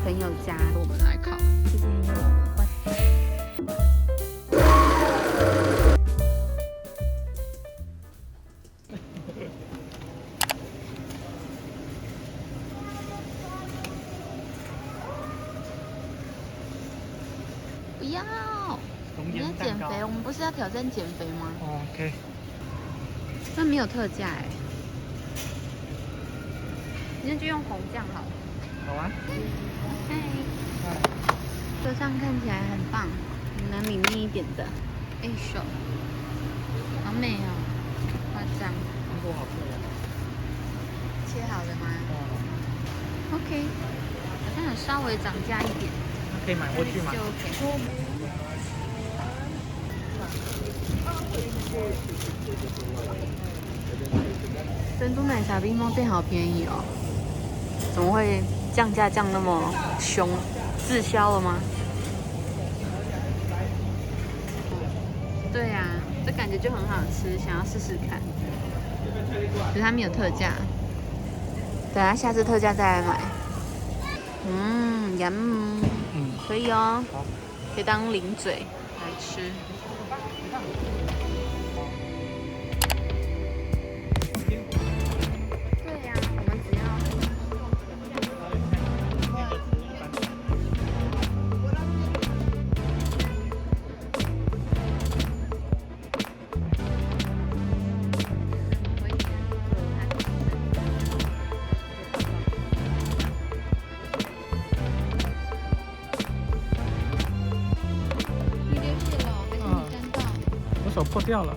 朋友家，我们来烤。之前有关。不要！你要减肥，我们不是要挑战减肥吗？哦 ，OK。那没有特价哎，那就用红酱好了。好啊。嗨，车上看起来很棒，拿里面一点的。哎手，好美哦，夸张。韩国好漂亮。切好了吗？哦。OK， 好像有稍微涨价一点。那可以买过去吗？就 OK。珍珠奶茶冰风店好便宜哦，怎么会降价降那么凶？滞销了吗？对呀、这感觉就很好吃，想要试试看。可是它没有特价，等下下次特价再来买。可以哦，可以当零嘴来吃。对呀、我们只要。你流血了，还是你沾到？我手破掉了。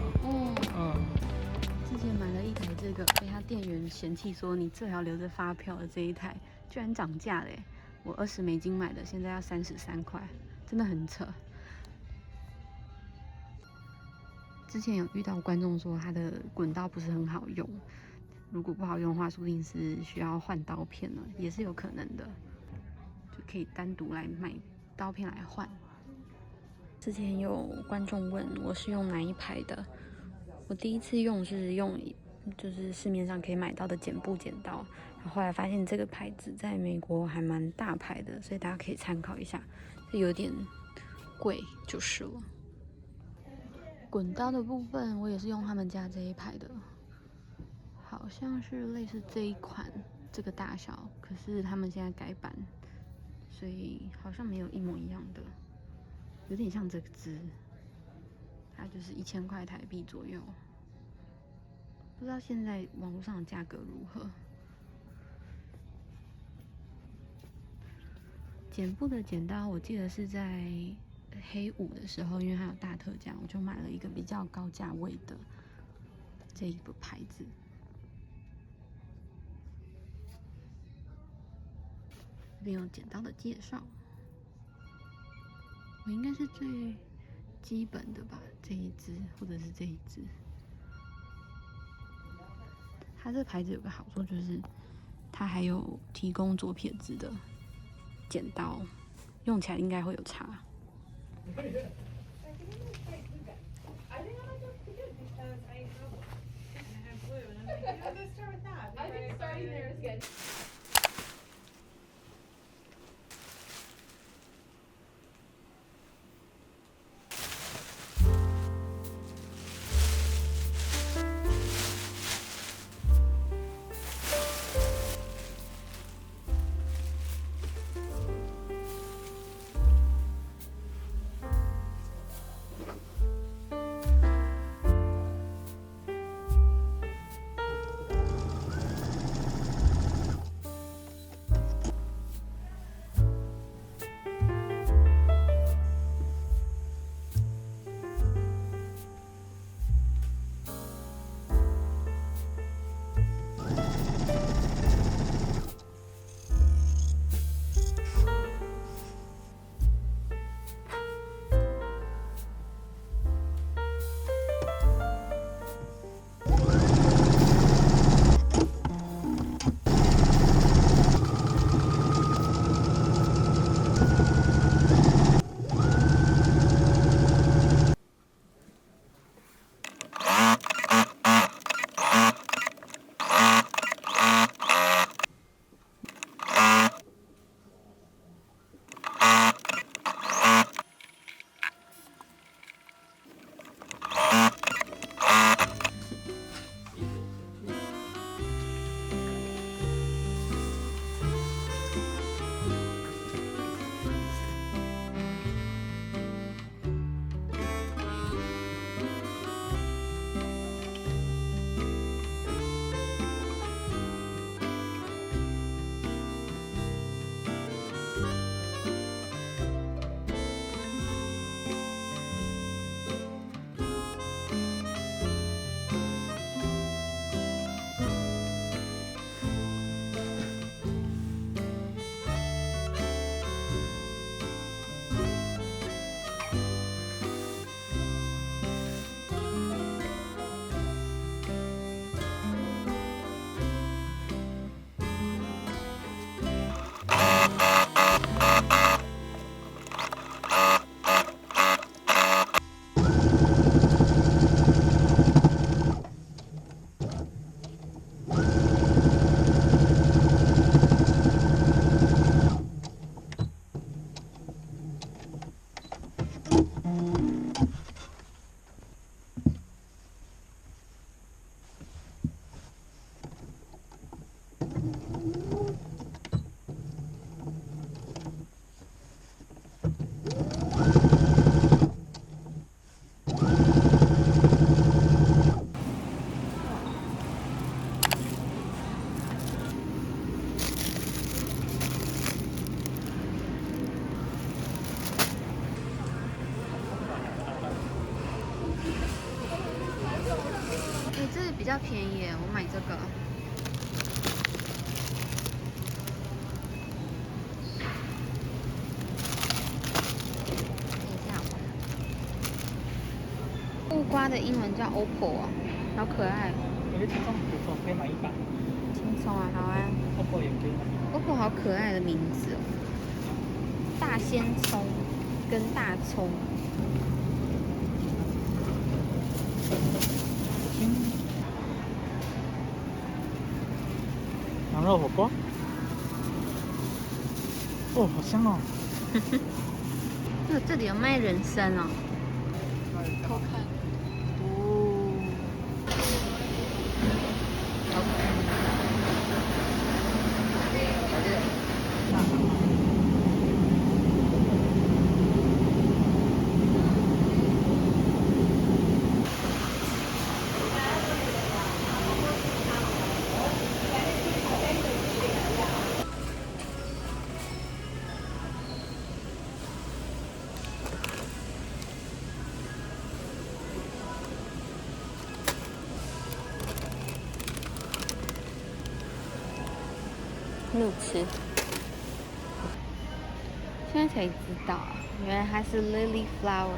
之前买了一台这个，被他店员嫌弃说你最好留着发票的这一台，居然涨价嘞！我20美金买的，现在要33块，真的很扯。之前有遇到观众说他的滚刀不是很好用，如果不好用的话，说不定是需要换刀片了，也是有可能的，就可以单独来买刀片来换。之前有观众问我是用哪一排的，我第一次用是用就是市面上可以买到的剪布剪刀，然后后来发现这个牌子在美国还蛮大牌的，所以大家可以参考一下，这有点贵就是了。滚刀的部分我也是用他们家这一排的，好像是类似这一款这个大小，可是他们现在改版，所以好像没有一模一样的，有点像这个支，它就是1000块台币左右，不知道现在网络上的价格如何。剪布的剪刀我记得是在黑五的时候，因为它有大特价，我就买了一个比较高价位的这一个牌子。这边有剪刀的介绍，我应该是最基本的吧，这一支或者是这一支。它这个牌子有个好处就是，它还有提供左撇子的剪刀，用起来应该会有差。的英文叫 OPPO 啊，好可爱。我觉得这种不错，可以买100。轻松啊，好啊。OPPO 也可以买。OPPO 好可爱的名字哦，大鲜葱跟大葱。羊肉火锅。哦，好香哦。这里有卖人参哦。偷看。哦。路痴，现在才知道，原来它是 lily flower。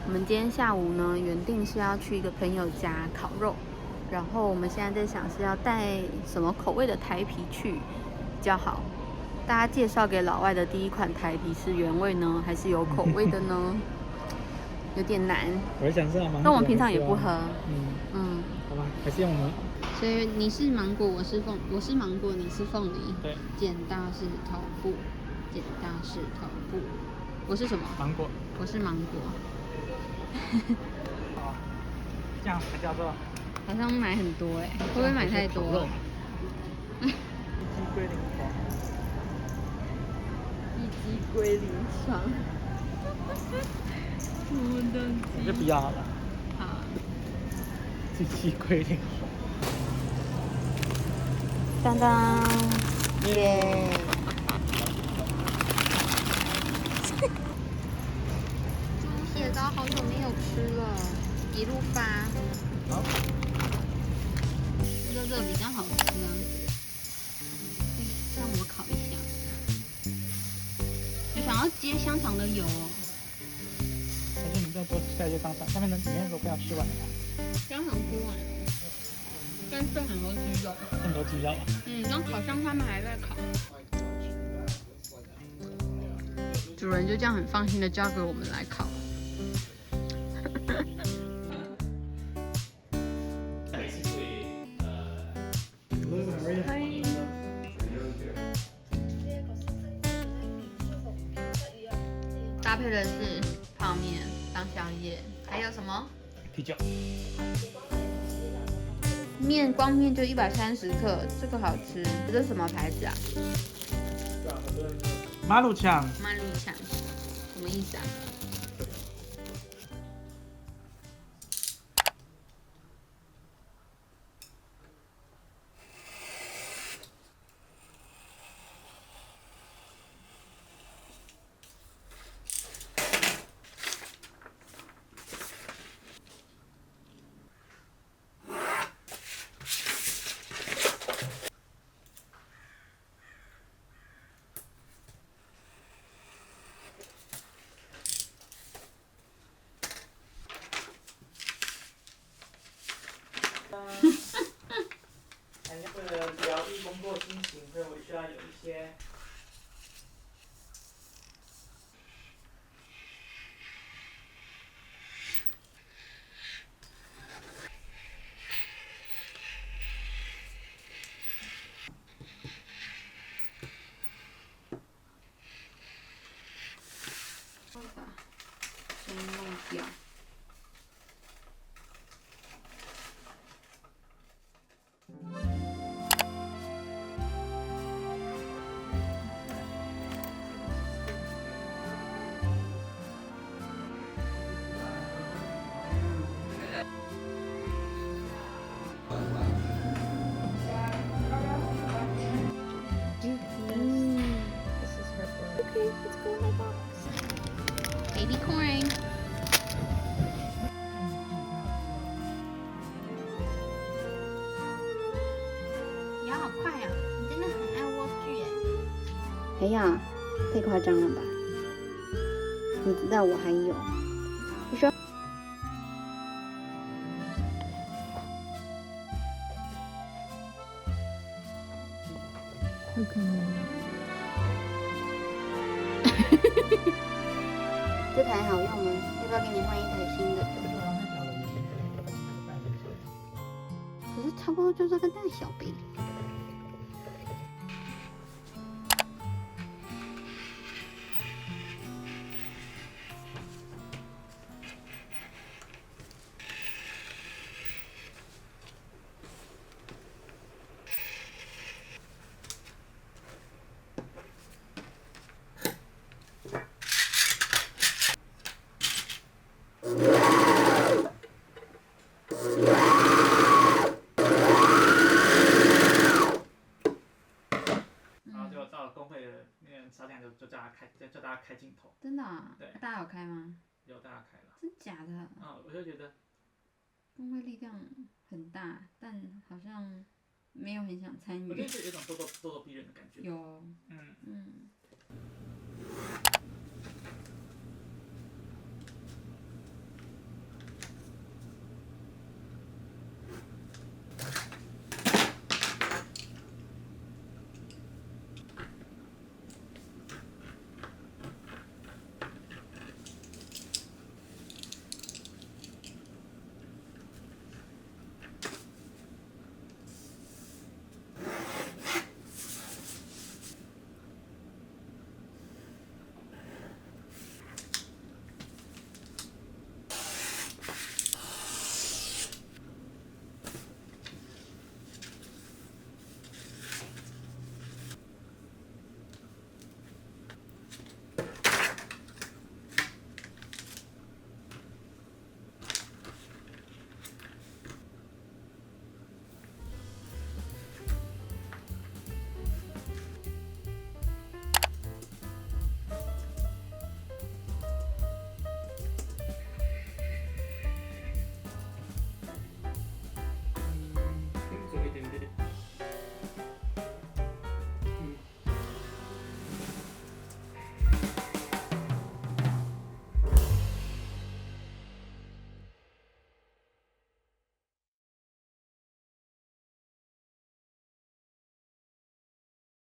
我们今天下午呢，原定是要去一个朋友家烤肉，然后我们现在在想是要带什么口味的台啤去比较好。大家介绍给老外的第一款台啤是原味呢，还是有口味的呢？有点难。我想是芒果。但我们平常也不喝。好吧，还是用我们。所以你是芒果，我是芒果，你是凤梨。对。剪刀石头布，剪刀石头布。我是什么？芒果。我是芒果。好，这样才叫做。好像买很多哎，会不会买太多？一鸡归零床。一鸡归零床。什么东西？我就不要好了。好。一鸡归零床。当当，耶！猪血糕好久没有吃了，一路发。好。热热比较好吃啊。让我烤一下。我想要接香肠的油哦。还是你再多下一些香肠，下面的里面都不要吃完了。香肠吃完了。但是很多鸡肉，很多鸡肉。刚烤箱他们还在烤。主人就这样很放心的交给我们来烤。搭配的是泡面当宵夜，还有什么？啤酒。面光面就130克，这个好吃。这是什么牌子啊？马路强。马路强，什么意思啊？为了疗愈工作心情，所以我需要有一些。先弄掉。Okay, let's go in my box. Baby corn. 你好快呀！哎呀，太夸张了吧？你知道我还有，你说。会可能。这台好用吗？要不要给你换一台新的？可是差不多就这个大小呗。然后就到了工会的那个沙店就叫大家开镜头。真的啊？对。大家有开吗？有大家开了。真假的？我就觉得工会力量很大，但好像没有很想参与。我觉得有一种咄咄逼人的感觉。有。